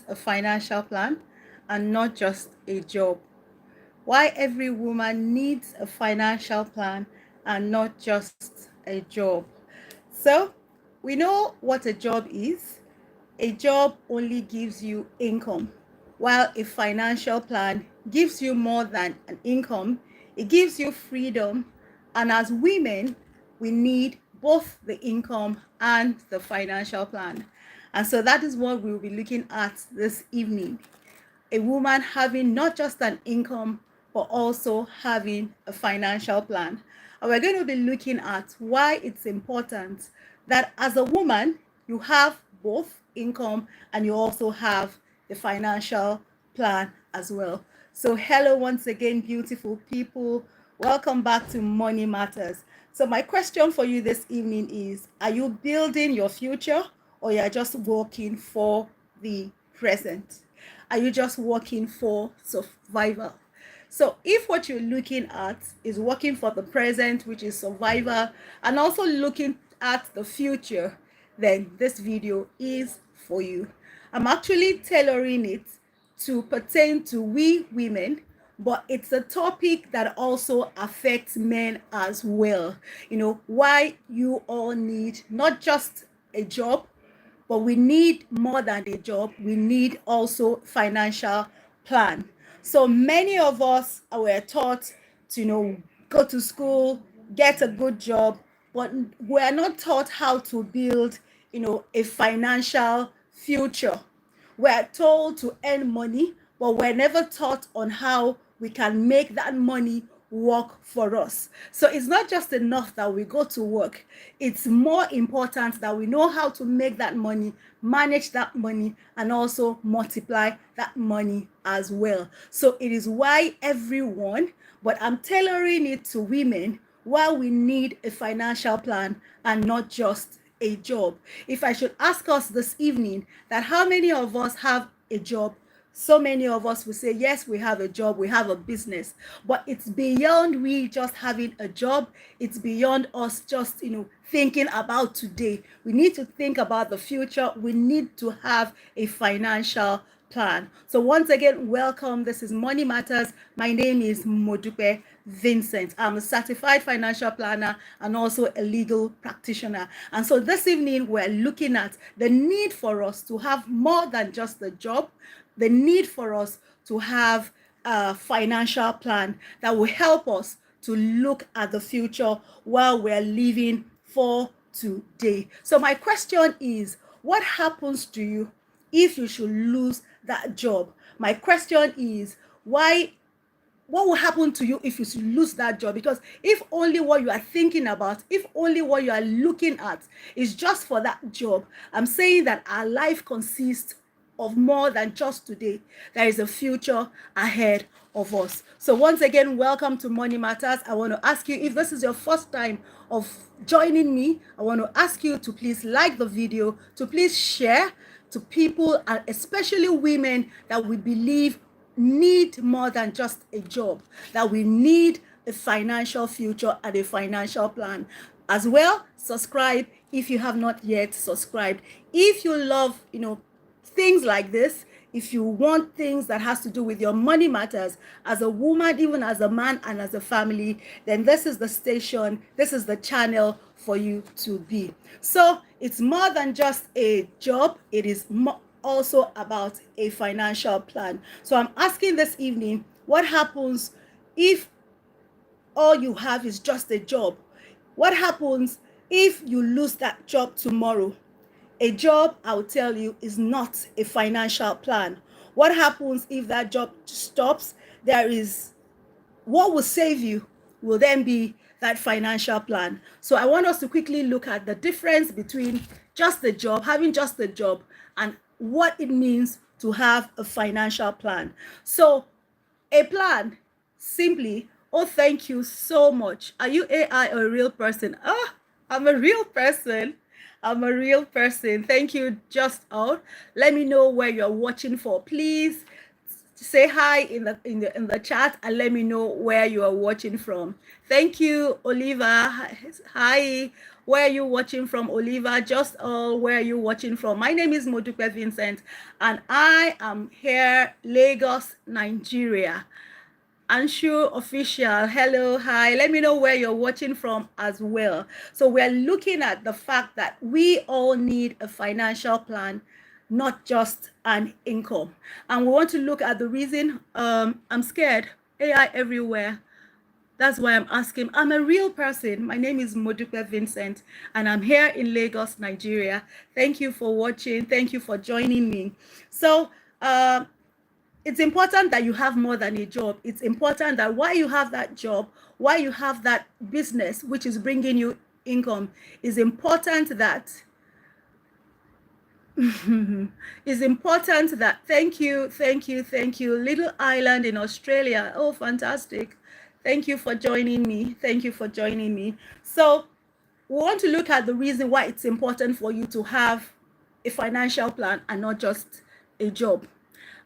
a financial plan and not just a job. Why every woman needs a financial plan and not just a job. So, we know what a job is. A job only gives you income, while a financial plan gives you more than an income. It gives you freedom. And as women, we need both the income and the financial plan. And so that is what we'll be looking at this evening. A woman having not just an income, but also having a financial plan. And we're going to be looking at why it's important that as a woman, you have both income and you also have the financial plan as well. So hello once again, beautiful people. Welcome back to Money Matters. So my question for you this evening is, are you building your future or you're just working for the present? Are you just working for survival? So if what you're looking at is working for the present, which is survival, and also looking at the future, then this video is for you. I'm actually tailoring it to pertain to we women, but it's a topic that also affects men as well. You know, why you all need not just a job, but we need more than a job. We need also financial plan. So many of us were taught to, go to school, get a good job, but we're not taught how to build, a financial future. We're told to earn money, but we're never taught on how we can make that money work for us. So it's not just enough that we go to work. It's more important that we know how to make that money, manage that money, and also multiply that money as well. So it is why everyone, but I'm tailoring it to women, why we need a financial plan and not just a job. If I should ask us this evening that how many of us have a job, so many of us will say, yes, we have a job, we have a business, but it's beyond we just having a job. It's beyond us just, thinking about today. We need to think about the future. We need to have a financial plan. So once again, welcome. This is Money Matters. My name is Modupe Vincent. I'm a certified financial planner and also a legal practitioner. And so this evening, we're looking at the need for us to have more than just a job, the need for us to have a financial plan that will help us to look at the future while we're living for today. So my question is, what happens to you if you should lose that job? My question is, what will happen to you if you should lose that job? Because if only what you are thinking about, if only what you are looking at is just for that job, I'm saying that our life consists of more than just today. There is a future ahead of us. So once again, welcome to Money Matters. I want to ask you, if this is your first time of joining me, I want to ask you to please like the video, to please share to people, and especially women that we believe need more than just a job, that we need a financial future and a financial plan. As well, subscribe if you have not yet subscribed. If you love, things like this, if you want things that has to do with your money matters as a woman, even as a man and as a family, then this is the station, this is the channel for you to be. So it's more than just a job. It is also about a financial plan. So I'm asking this evening, what happens if all you have is just a job? What happens if you lose that job tomorrow? A job, I'll tell you, is not a financial plan. What happens if that job stops? What will save you will then be that financial plan. So I want us to quickly look at the difference between just the job, having just the job, and what it means to have a financial plan. So a plan, simply, oh, thank you so much. Are you AI or a real person? I'm a real person. I'm a real person. Thank you, just out. Let me know where you're watching for. Please say hi in the chat and let me know where you are watching from. Thank you, Oliva. Hi. Where are you watching from? Oliva, just all, where are you watching from? My name is Modupe Vincent, and I am here, Lagos, Nigeria. Anshu official, hello, hi. Let me know where you're watching from as well. So we're looking at the fact that we all need a financial plan, not just an income. And we want to look at the reason. I'm scared. AI everywhere. That's why I'm asking. I'm a real person. My name is Modupe Vincent, and I'm here in Lagos, Nigeria. Thank you for watching. Thank you for joining me. So, it's important that you have more than a job. It's important that while you have that job, while you have that business, which is bringing you income, is important that it's important that, thank you, Little Island in Australia. Oh, fantastic. Thank you for joining me. Thank you for joining me. So we want to look at the reason why it's important for you to have a financial plan and not just a job.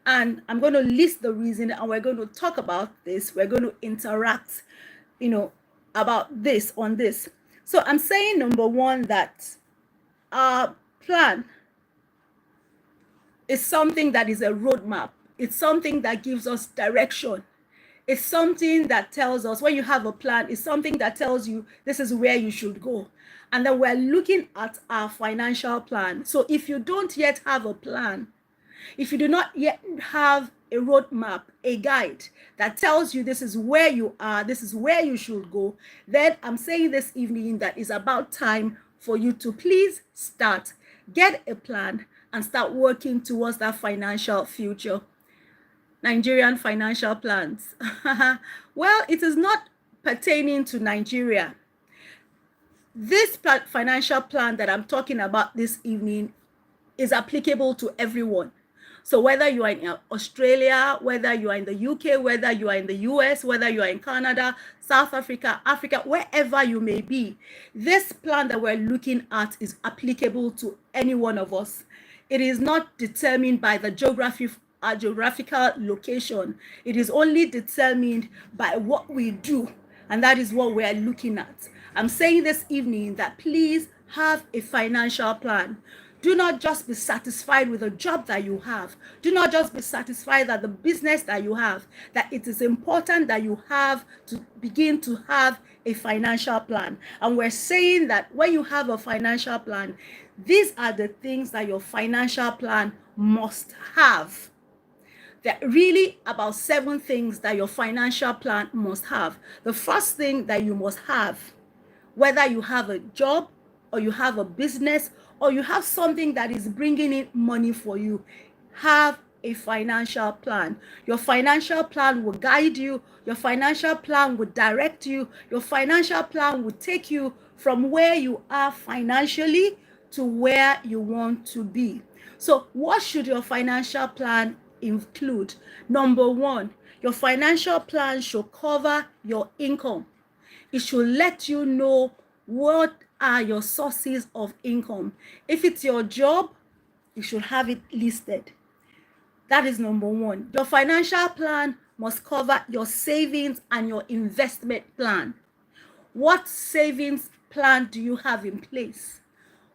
And I'm going to list the reason, and we're going to talk about this. We're going to interact, about this on this. So I'm saying, number one, that our plan is something that is a roadmap. It's something that gives us direction. It's something that tells us, when you have a plan, it's something that tells you this is where you should go. And then we're looking at our financial plan. So if you don't yet have a plan, if you do not yet have a roadmap, a guide that tells you this is where you are, this is where you should go, then I'm saying this evening that it's about time for you to please start, get a plan, and start working towards that financial future. Nigerian financial plans. Well, it is not pertaining to Nigeria. This financial plan that I'm talking about this evening is applicable to everyone. So whether you are in Australia, whether you are in the UK, whether you are in the US, whether you are in Canada, South Africa, Africa, wherever you may be, this plan that we're looking at is applicable to any one of us. It is not determined by the geographical location. It is only determined by what we do, and that is what we are looking at. I'm saying this evening that please have a financial plan. Do not just be satisfied with the job that you have. Do not just be satisfied that the business that you have, that it is important that you have to begin to have a financial plan. And we're saying that when you have a financial plan, these are the things that your financial plan must have. There are really about 7 things that your financial plan must have. The first thing that you must have, whether you have a job or you have a business or you have something that is bringing in money for you, have a financial plan. Your financial plan will guide you. Your financial plan will direct you. Your financial plan will take you from where you are financially to where you want to be. So what should your financial plan include? Number 1, your financial plan should cover your income. It should let you know what are your sources of income. If it's your job, you should have it listed. That is number 1. Your financial plan must cover your savings and your investment plan. What savings plan do you have in place?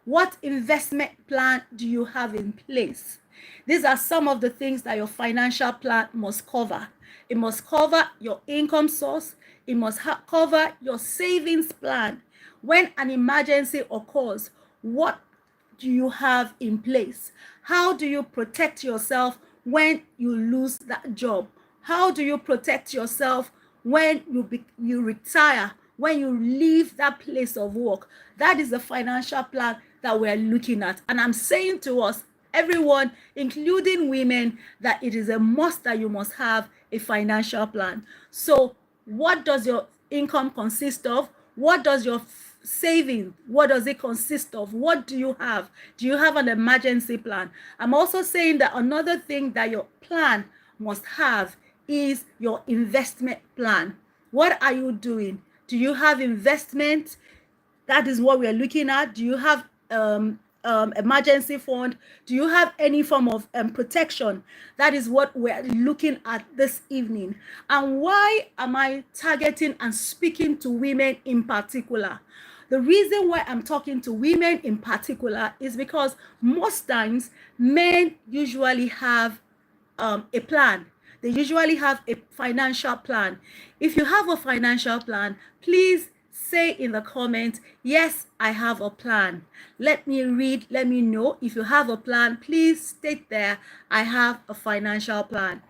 What investment plan do you have in place? These are some of the things that your financial plan must cover. It must cover your income source. It must cover your savings plan. When an emergency occurs, what do you have in place? How do you protect yourself when you lose that job? How do you protect yourself when you retire, when you leave that place of work? That is the financial plan that we're looking at. And I'm saying to us, everyone, including women, that it is a must that you must have a financial plan. So what does your income consist of? What does your saving, what does it consist of? What do you have? Do you have an emergency plan? I'm also saying that another thing that your plan must have is your investment plan. What are you doing? Do you have investment? That is what we're looking at. Do you have emergency fund? Do you have any form of protection? That is what we're looking at this evening. And why am I targeting and speaking to women in particular? The reason why I'm talking to women in particular is because most times men usually have a plan. They usually have a financial plan. If you have a financial plan, please say in the comments, yes, I have a plan. Let me read, let me know. If you have a plan, please state there, I have a financial plan.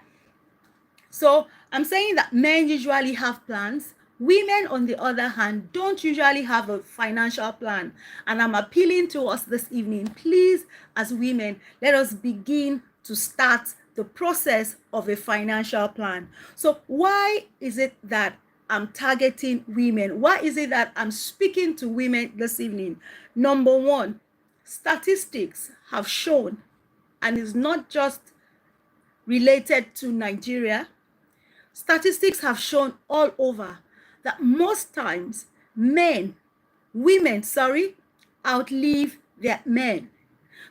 So I'm saying that men usually have plans. Women, on the other hand, don't usually have a financial plan. And I'm appealing to us this evening, please, as women, let us begin to start the process of a financial plan. So why is it that I'm targeting women? Why is it that I'm speaking to women this evening? Number one, statistics have shown, and it's not just related to Nigeria, statistics have shown all over that most times women outlive their men.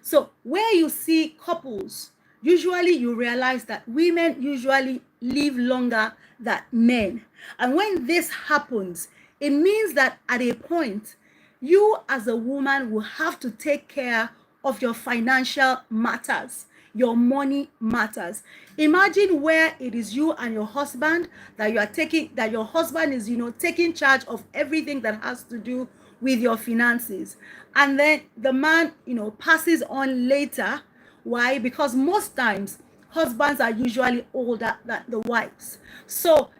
So where you see couples, usually you realize that women usually live longer than men. And when this happens, it means that at a point, you as a woman will have to take care of your financial matters. Your money matters. Imagine where it is you and your husband that your husband is, taking charge of everything that has to do with your finances. And then the man, passes on later. Why? Because most times husbands are usually older than the wives. So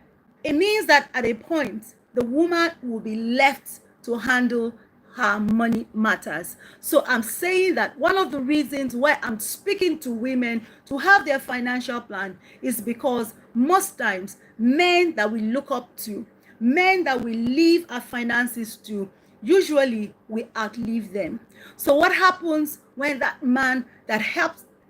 it means that at a point, the woman will be left to handle her money matters. So I'm saying that one of the reasons why I'm speaking to women to have their financial plan is because most times men that we look up to, men that we leave our finances to, usually we outlive them. So what happens when that man that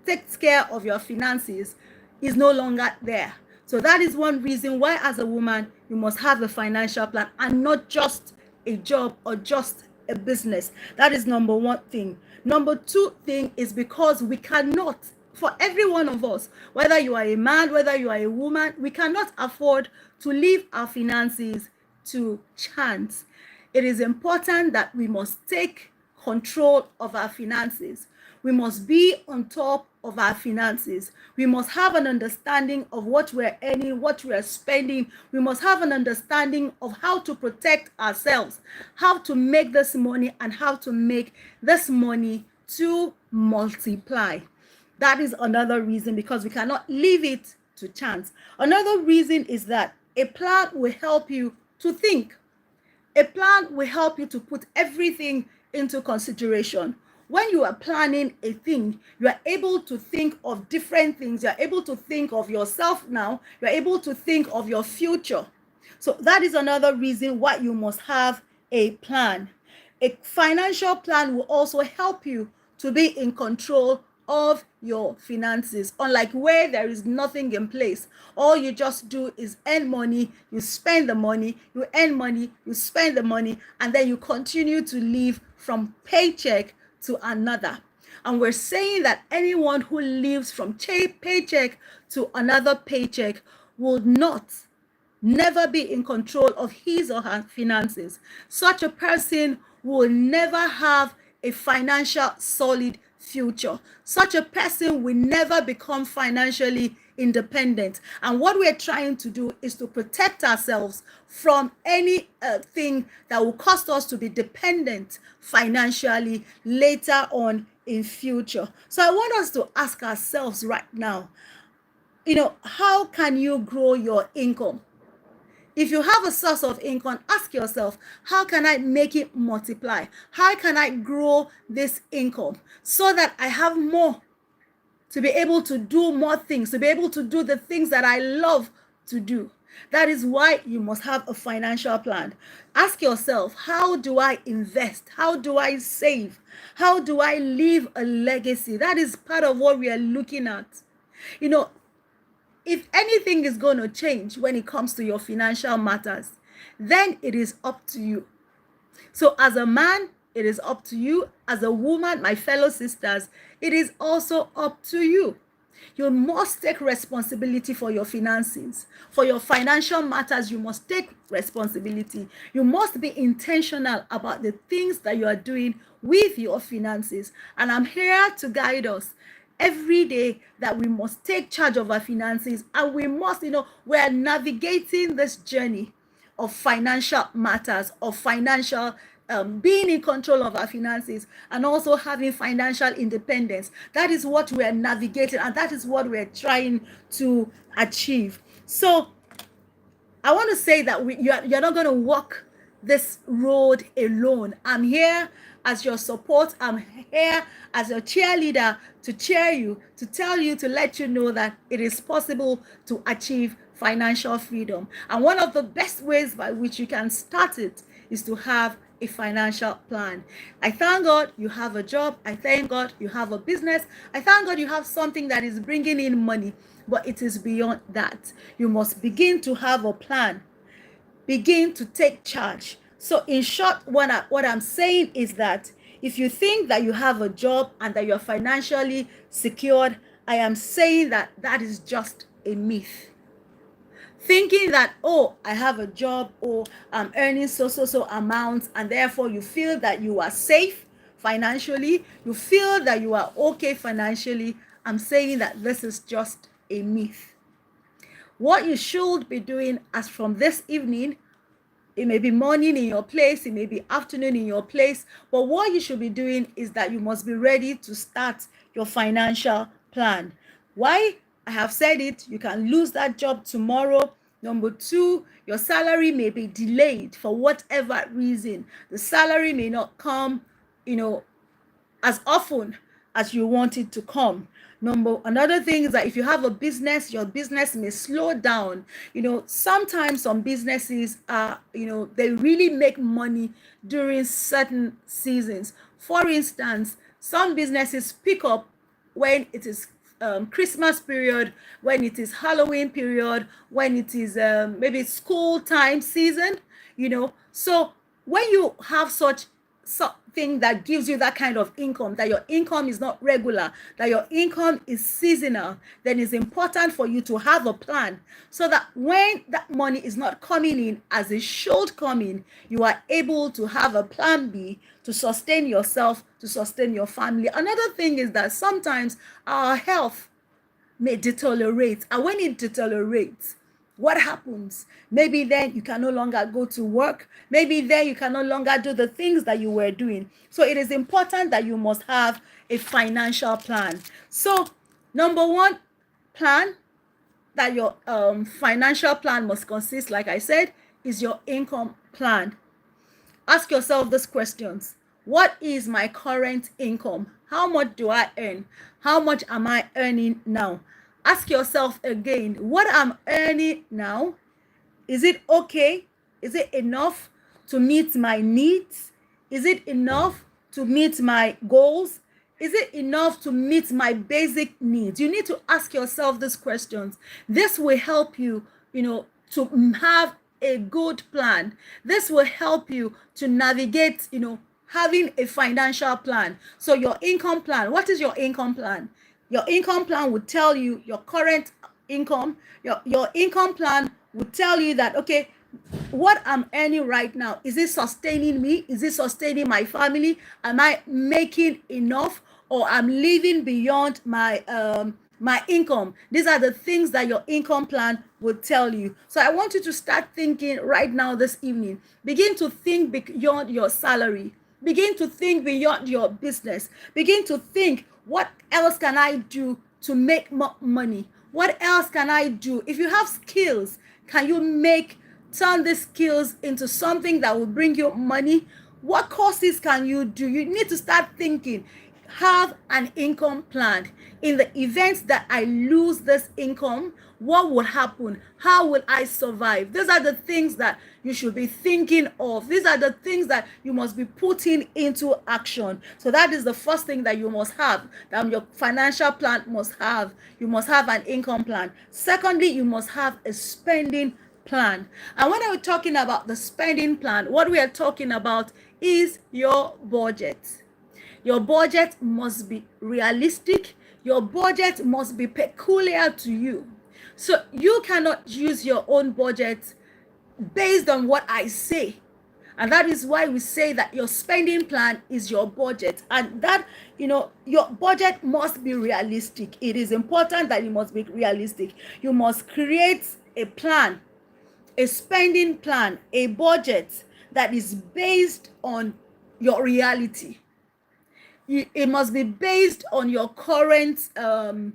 takes care of your finances is no longer there? So that is one reason why as a woman you must have a financial plan and not just a job or just a business. That is number one thing. Number two thing is because we cannot, for every one of us, whether you are a man, whether you are a woman, we cannot afford to leave our finances to chance. It is important that we must take control of our finances. We must be on top of our finances. We must have an understanding of what we're earning, what we're spending. We must have an understanding of how to protect ourselves, how to make this money, and how to make this money to multiply. That is another reason, because we cannot leave it to chance. Another reason is that a plan will help you to think. A plan will help you to put everything into consideration. When you are planning a thing, you are able to think of different things. You are able to think of yourself now. You are able to think of your future. So that is another reason why you must have a plan. A financial plan will also help you to be in control of your finances. Unlike where there is nothing in place, all you just do is earn money, you spend the money, you earn money, you spend the money, and then you continue to live from paycheck to another. And we're saying that anyone who lives from paycheck to another paycheck will never be in control of his or her finances. Such a person will never have a financial solid future. Such a person will never become financially independent. And what we're trying to do is to protect ourselves from any thing that will cause us to be dependent financially later on in future. So I want us to ask ourselves right now, how can you grow your income? If you have a source of income, ask yourself, how can I make it multiply? How can I grow this income so that I have more to be able to do more things, to be able to do the things that I love to do? That is why you must have a financial plan. Ask yourself, how do I invest? How do I save? How do I leave a legacy? That is part of what we are looking at. If anything is going to change when it comes to your financial matters, then it is up to you. So as a man, it is up to you. As a woman, my fellow sisters, it is also up to you. You must take responsibility for your finances. For your financial matters, you must take responsibility. You must be intentional about the things that you are doing with your finances. And I'm here to guide us every day that we must take charge of our finances, and we must, we are navigating this journey of financial matters, of financial being in control of our finances, and also having financial independence. That is what we are navigating, and that is what we're trying to achieve. So I want to say that you're not going to walk this road alone. I'm here as your support. I'm here as your cheerleader to cheer you, to tell you, to let you know that it is possible to achieve financial freedom. And one of the best ways by which you can start it is to have a financial plan. I thank God you have a job. I thank God you have a business. I thank God you have something that is bringing in money. But it is beyond that. You must begin to have a plan. Begin to take charge. So in short, what I'm saying is that if you think that you have a job and that you're financially secured, I am saying that that is just a myth. Thinking that, oh, I have a job, or I'm earning so amounts, and therefore you feel that you are safe financially, you feel that you are okay financially, I'm saying that this is just a myth. What you should be doing as from this evening, it may be morning in your place, it may be afternoon in your place, but what you should be doing is that you must be ready to start your financial plan. Why? I have said it, you can lose that job tomorrow. Number two, your salary may be delayed for whatever reason. The salary may not come, as often as you want it to come. Another thing is that if you have a business, your business may slow down. Sometimes some businesses are, they really make money during certain seasons. For instance, some businesses pick up when it is Christmas period, when it is Halloween period, when it is maybe school time season, So when you have such something that gives you that kind of income, that your income is not regular, that your income is seasonal, then it's important for you to have a plan so that when that money is not coming in as it should come in, you are able to have a plan B to sustain yourself, to sustain your family. Another thing is that sometimes our health may deteriorate, and when it deteriorates, what happens? Maybe then you can no longer go to work. Maybe then you can no longer do the things that you were doing. So it is important that you must have a financial plan. So number one plan that your financial plan must consist, like I said, is your income plan. Ask yourself these questions. What is my current income? How much do I earn? How much am I earning now? Ask yourself again, what I'm earning now, is it okay? Is it enough to meet my needs? Is it enough to meet my goals? Is it enough to meet my basic needs? You need to ask yourself these questions. This will help you, to have a good plan. This will help you to navigate, having a financial plan. So your income plan, what is your income plan? Your income plan would tell you your current income. Your income plan would tell you that, okay, what I'm earning right now, is it sustaining me? Is it sustaining my family? Am I making enough, or I'm living beyond my income? These are the things that your income plan will tell you. So I want you to start thinking right now this evening. Begin to think beyond your salary. Begin to think beyond your business. Begin to think, what else can I do to make more money? What else can I do? If you have skills, can you turn these skills into something that will bring you money? What courses can you do? You need to start thinking. Have an income plan. In the event that I lose this income, what will happen? How will I survive? These are the things that you should be thinking of. These are the things that you must be putting into action. So that is the first thing that you must have, that your financial plan must have. You must have an income plan. Secondly, you must have a spending plan. And when we're talking about the spending plan, what we are talking about is your budget. Your budget must be realistic. Your budget must be peculiar to you. So you cannot use your own budget based on what I say. And that is why we say that your spending plan is your budget. And that, your budget must be realistic. It is important that it must be realistic. You must create a plan, a spending plan, a budget that is based on your reality. It must be based on your current life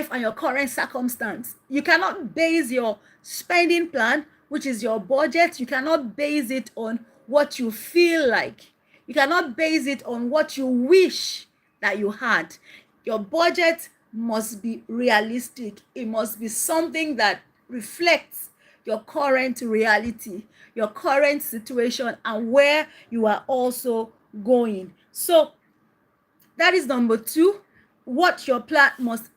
and your current circumstance. You cannot base your spending plan, which is your budget, you cannot base it on what you feel like. You cannot base it on what you wish that you had. Your budget must be realistic. It must be something that reflects your current reality, your current situation, and where you are also going. So that is number two, what your plan must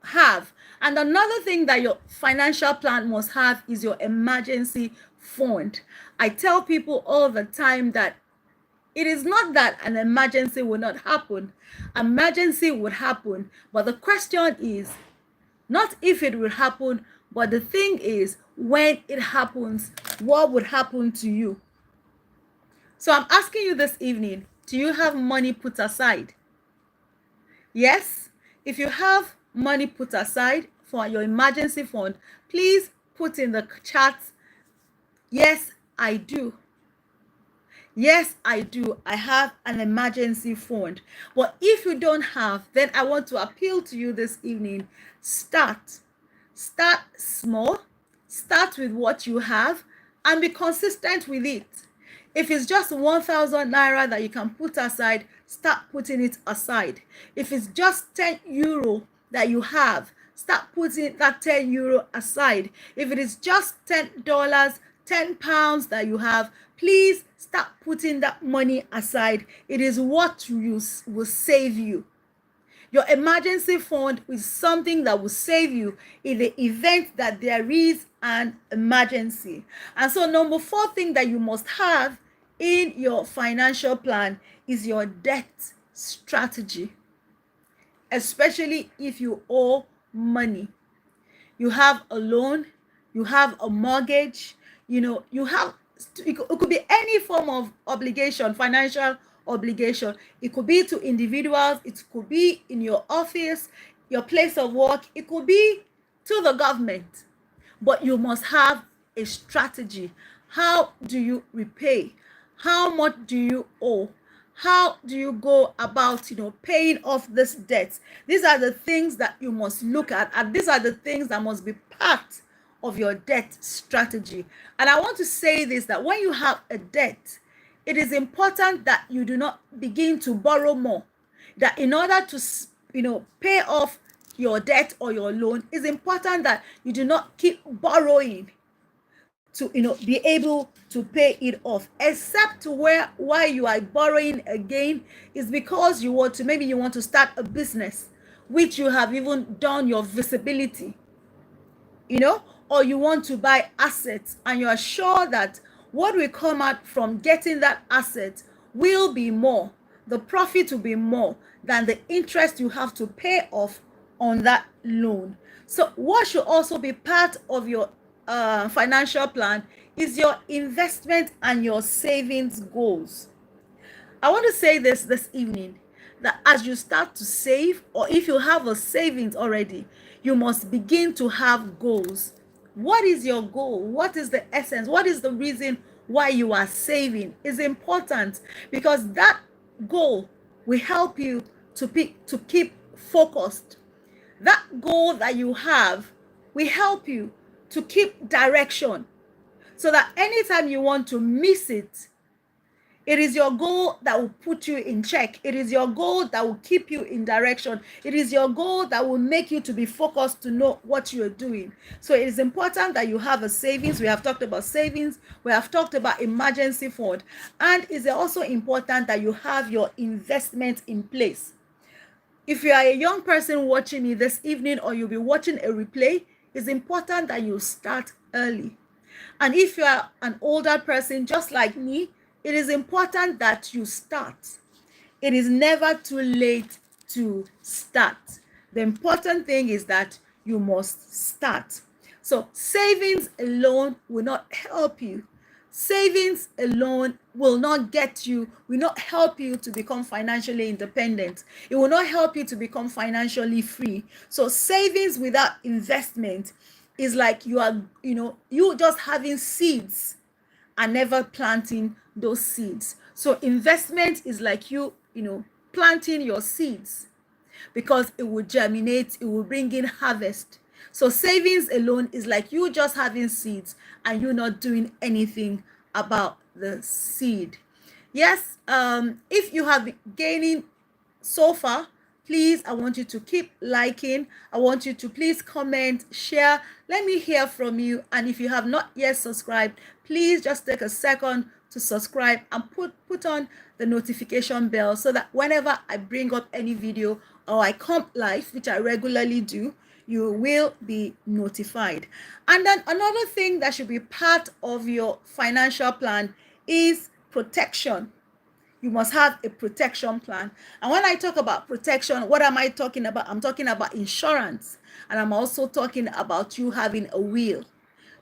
have. And another thing that your financial plan must have is your emergency fund. I tell people all the time that it is not that an emergency will not happen. Emergency would happen, but the question is not if it will happen, but the thing is, when it happens, what would happen to you? So I'm asking you this evening, do you have money put aside? Yes, if you have money put aside for your emergency fund, please put in the chat, yes, I do. Yes, I do. I have an emergency fund. But if you don't have, then I want to appeal to you this evening. Start small. Start with what you have and be consistent with it. If it's just 1,000 naira that you can put aside, start putting it aside. If it's just 10 euro that you have, start putting that 10 euro aside. If it is just $10, 10 pounds that you have, please start putting that money aside. It is what will save you. Your emergency fund is something that will save you in the event that there is an emergency. And so number 4 thing that you must have in your financial plan is your debt strategy, especially if you owe money. You have a loan, you have a mortgage, it could be any form of obligation, financial obligation. It could be to individuals, it could be in your office, your place of work, it could be to the government. But you must have a strategy. How do you repay? How much do you owe? How do you go about, paying off this debt? These are the things that you must look at, and these are the things that must be part of your debt strategy. And I want to say this, that when you have a debt, it is important that you do not begin to borrow more. That in order to, pay off your debt or your loan, it's important that you do not keep borrowing to be able to pay it off, except why you are borrowing again is because you want to start a business, which you have even done your visibility, or you want to buy assets and you are sure that what will come out from getting that asset will be more, the profit will be more than the interest you have to pay off on that loan. So what should also be part of your financial plan is your investment and your savings goals. I want to say this evening, that as you start to save, or if you have a savings already, you must begin to have goals. What is your goal? What is the essence? What is the reason why you are saving? Is important, because that goal will help you to keep focused. That goal that you have will help you to keep direction, so that anytime you want to miss it, it is your goal that will put you in check. It is your goal that will keep you in direction. It is your goal that will make you to be focused, to know what you're doing. So it is important that you have a savings. We have talked about savings. We have talked about emergency fund. And it's also important that you have your investment in place. If you are a young person watching me this evening, or you'll be watching a replay, it's important that you start early. And if you are an older person just like me, it is important that you start. It is never too late to start. The important thing is that you must start. So savings alone will not help you. Savings alone will not will not help you to become financially independent. It will not help you to become financially free. So savings without investment is like you just having seeds and never planting those seeds. So investment is like planting your seeds, because it will germinate, it will bring in harvest. So savings alone is like you just having seeds and you not doing anything about the seed. Yes, if you have been gaining so far, please, I want you to keep liking. I want you to please comment, share. Let me hear from you. And if you have not yet subscribed, please just take a second to subscribe and put on the notification bell, so that whenever I bring up any video or I come live, which I regularly do, you will be notified. And then another thing that should be part of your financial plan is protection. You must have a protection plan. And when I talk about protection, what am I talking about? I'm talking about insurance. And I'm also talking about you having a will.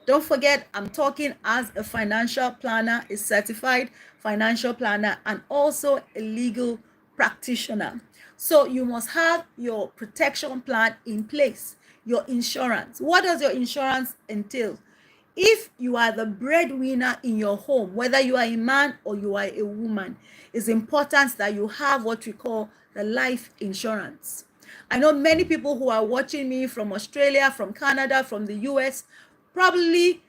Don't forget, I'm talking as a financial planner, a certified financial planner, and also a legal practitioner. So you must have your protection plan in place, your insurance. What does your insurance entail? If you are the breadwinner in your home, whether you are a man or you are a woman, it's important that you have what we call the life insurance. I know many people who are watching me from Australia, from Canada, from the US, probably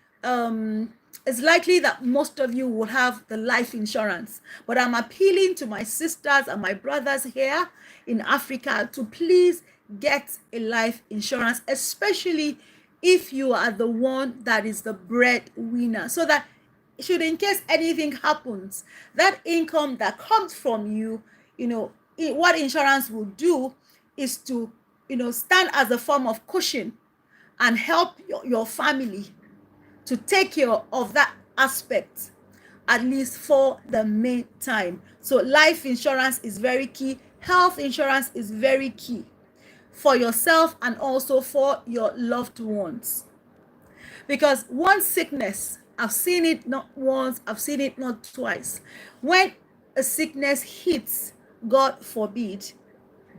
it's likely that most of you will have the life insurance. But I'm appealing to my sisters and my brothers here in Africa to please get a life insurance, especially if you are the one that is the breadwinner, so that should in case anything happens, that income that comes from you, what insurance will do is to stand as a form of cushion and help your family to take care of that aspect, at least for the meantime. So life insurance is very key. Health insurance is very key for yourself and also for your loved ones. Because one sickness, I've seen it not once, I've seen it not twice. When a sickness hits, God forbid,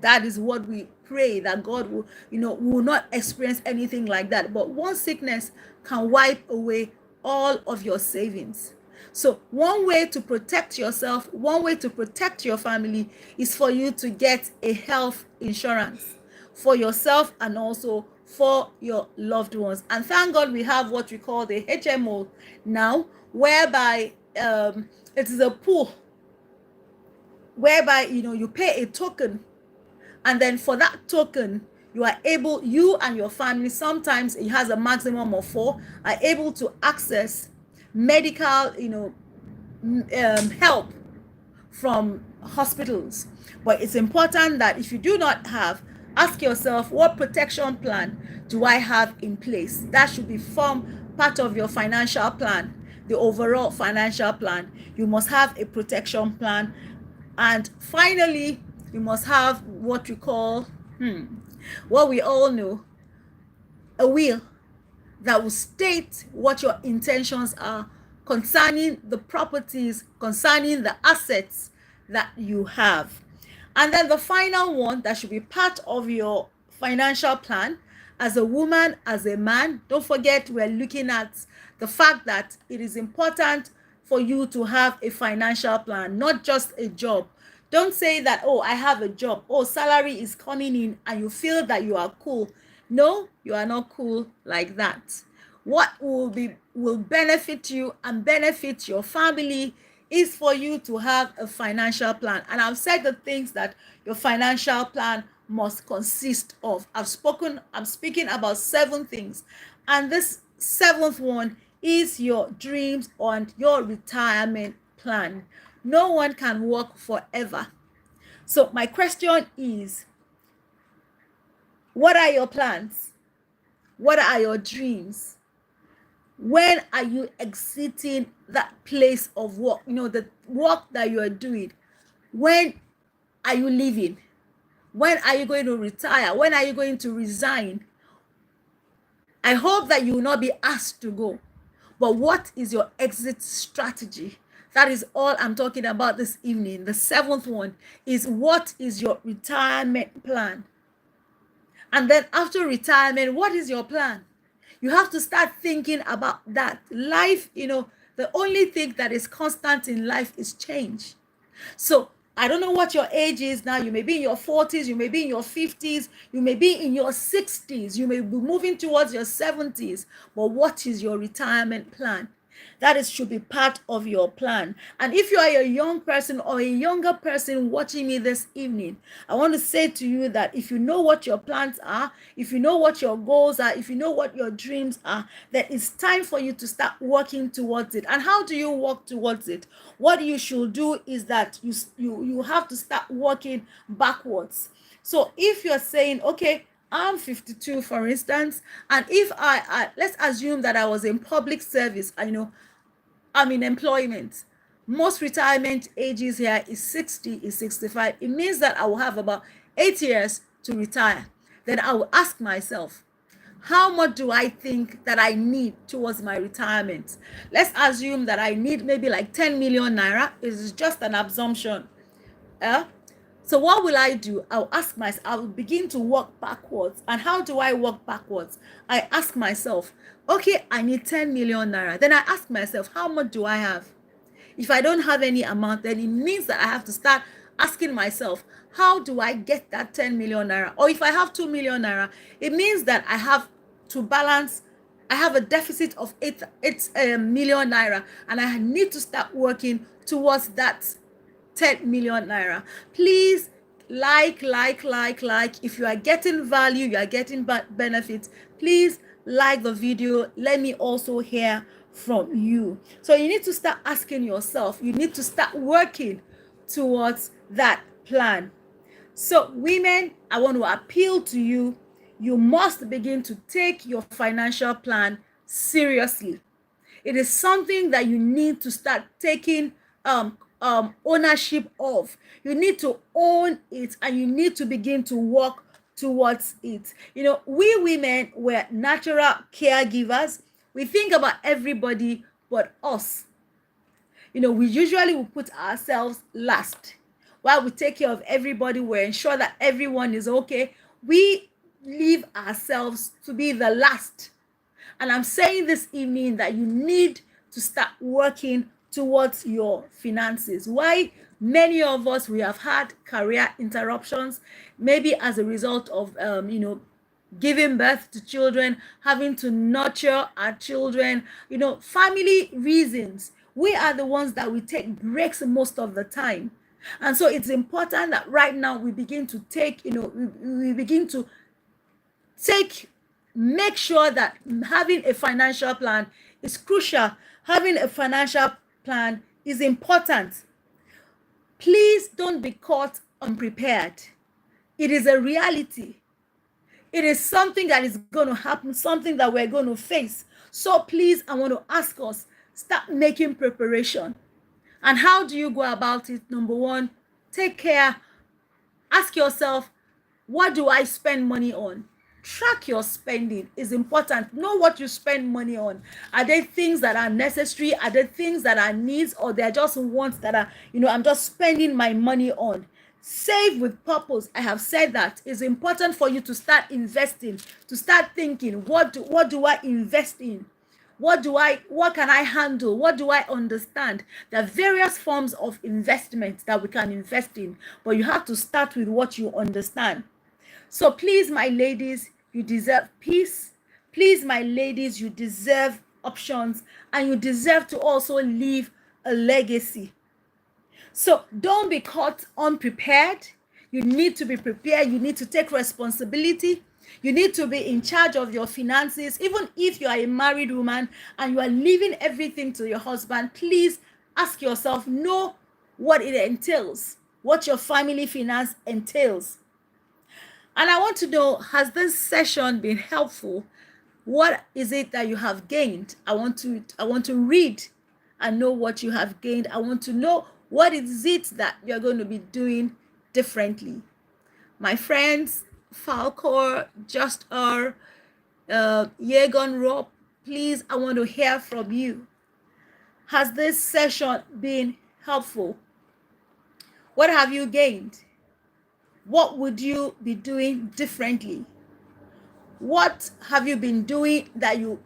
that is what we pray, that God will not experience anything like that. But one sickness can wipe away all of your savings. So one way to protect yourself, one way to protect your family is for you to get a health insurance for yourself and also for your loved ones. And thank God we have what we call the HMO now, whereby it is a pool whereby you pay a token, and then for that token you and your family, sometimes it has a maximum of 4, are able to access medical help from hospitals. But it's important that if you do not have, ask yourself, what protection plan do I have in place? That should be part of your financial plan, the overall financial plan. You must have a protection plan. And finally, you must have what we call what we all know, a will that will state what your intentions are concerning the properties, concerning the assets that you have. And then the final one that should be part of your financial plan, as a woman, as a man, don't forget we're looking at the fact that it is important for you to have a financial plan, not just a job. Don't say that, oh, I have a job, oh, salary is coming in, and you feel that you are cool. No, you are not cool like that. What will benefit you and benefit your family is for you to have a financial plan. And I've said the things that your financial plan must consist of. I'm speaking about 7 things. And this 7th one is your dreams and your retirement plan. No one can work forever. So my question is, what are your plans? What are your dreams? When are you exiting that place of work? The work that you are doing. When are you leaving? When are you going to retire? When are you going to resign? I hope that you will not be asked to go. But what is your exit strategy? That is all I'm talking about this evening. The seventh one is, what is your retirement plan? And then after retirement, what is your plan? You have to start thinking about that. Life, the only thing that is constant in life is change. So I don't know what your age is now. You may be in your 40s, you may be in your 50s, you may be in your 60s, you may be moving towards your 70s. But what is your retirement plan? Should be part of your plan. And if you are a young person or a younger person watching me this evening, I want to say to you that if you know what your plans are, if you know what your goals are, if you know what your dreams are, then it's time for you to start working towards it. And how do you work towards it? What you should do is that you have to start working backwards. So if you're saying, okay, I'm 52, for instance, and if I let's assume that I was in public service, I'm in employment. Most retirement ages here is 60, is 65. It means that I will have about 8 years to retire. Then I will ask myself, how much do I think that I need towards my retirement? Let's assume that I need maybe like 10 million naira. It's just an assumption. So what will I do? I'll ask myself, I'll begin to work backwards. And how do I work backwards? I ask myself, okay, I need 10 million naira. Then I ask myself, how much do I have? If I don't have any amount, then it means that I have to start asking myself, how do I get that 10 million naira? Or if I have 2 million naira, it means that I have to balance. I have a deficit of 8 million naira, and I need to start working towards that 10 million naira. Please like. If you are getting value, you are getting benefits, please like the video. Let me also hear from you. So you need to start asking yourself, you need to start working towards that plan. So women, I want to appeal to you. You must begin to take your financial plan seriously. It is something that you need to start taking ownership of. You need to own it, and you need to begin to work towards it. We women were natural caregivers. We think about everybody but us. We usually will put ourselves last. While we take care of everybody, we ensure that everyone is okay. We leave ourselves to be the last. And I'm saying this evening that you need to start working towards your finances. Why? Many of us, we have had career interruptions, maybe as a result of giving birth to children, having to nurture our children, family reasons. We are the ones that we take breaks most of the time. And so it's important that right now we begin to take, we begin to make sure that having a financial plan is crucial. Having a financial plan is important. Please don't be caught unprepared. It is a reality. It is something that is going to happen, something that we're going to face. So please, I want to ask us, start making preparation. And how do you go about it? Number one, take care. Ask yourself, what do I spend money on? Track your spending is important. Know what you spend money on. Are they things that are necessary? Are they things that are needs? Or they're just wants that are, I'm just spending my money on? Save with purpose. I have said that it's important for you to start investing, to start thinking, what do I invest in? What can I handle? What do I understand? There are various forms of investment that we can invest in, but you have to start with what you understand. So please, my ladies, you deserve peace. Please, my ladies, you deserve options, and you deserve to also leave a legacy. So don't be caught unprepared. You need to be prepared. You need to take responsibility. You need to be in charge of your finances. Even if you are a married woman and you are leaving everything to your husband, please ask yourself, know what it entails, what your family finance entails. And I want to know, has this session been helpful? What is it that you have gained? I want to read and know what you have gained. I want to know what is it that you're going to be doing differently. My friends, Falcor, Just Yegon Rob, please, I want to hear from you. Has this session been helpful? What have you gained? What would you be doing differently? What have you been doing that you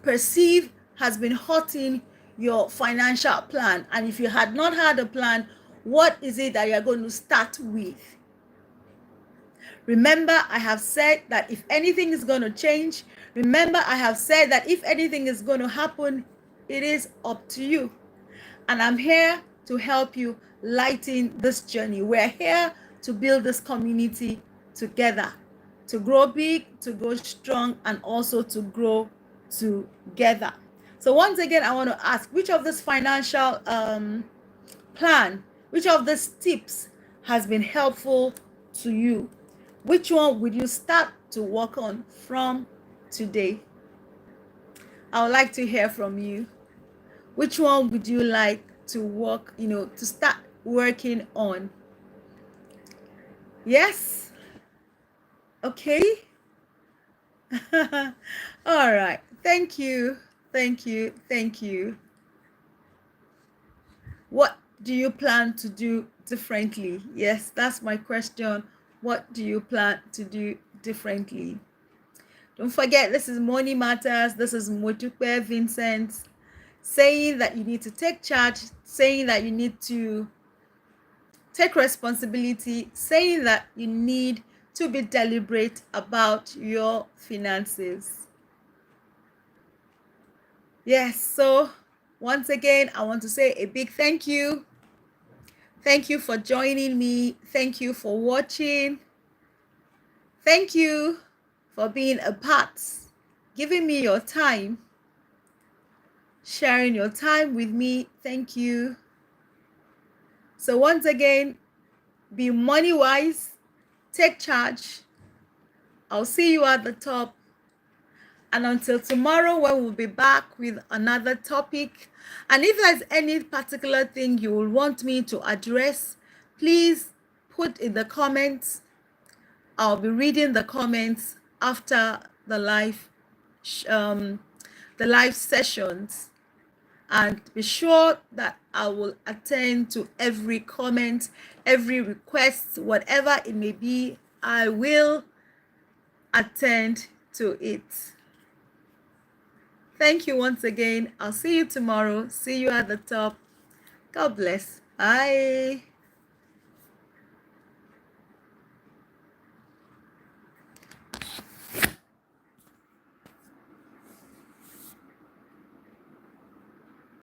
perceive has been hurting your financial plan? And if you had not had a plan, what is it that you're going to start with? Remember, I have said that if anything is going to change, remember, I have said that if anything is going to happen, it is up to you. And I'm here to help you lighten this journey. We're here to build this community together, to grow big, to grow strong, and also to grow together. So once again, I want to ask, which of this financial plan, which of these tips has been helpful to you? Which one would you start to work on from today? I would like to hear from you. Which one would you like to work, to start working on? Yes? Okay. All right. Thank you. Thank you. Thank you. What do you plan to do differently? Yes, that's my question. What do you plan to do differently? Don't forget, this is Money Matters. This is Modupe Vincent saying that you need to take charge, saying that you need to take responsibility, saying that you need to be deliberate about your finances. Yes, so once again, I want to say a big thank you. Thank you for joining me. Thank you for watching. Thank you for being a part, giving me your time, sharing your time with me. Thank you. So once again, be money wise, take charge. I'll see you at the top. And until tomorrow, when we'll be back with another topic. And if there's any particular thing you will want me to address, please put in the comments. I'll be reading the comments after the live sessions. And be sure that I will attend to every comment, every request, whatever it may be, I will attend to it. Thank you once again. I'll see you tomorrow. See you at the top. God bless. Bye.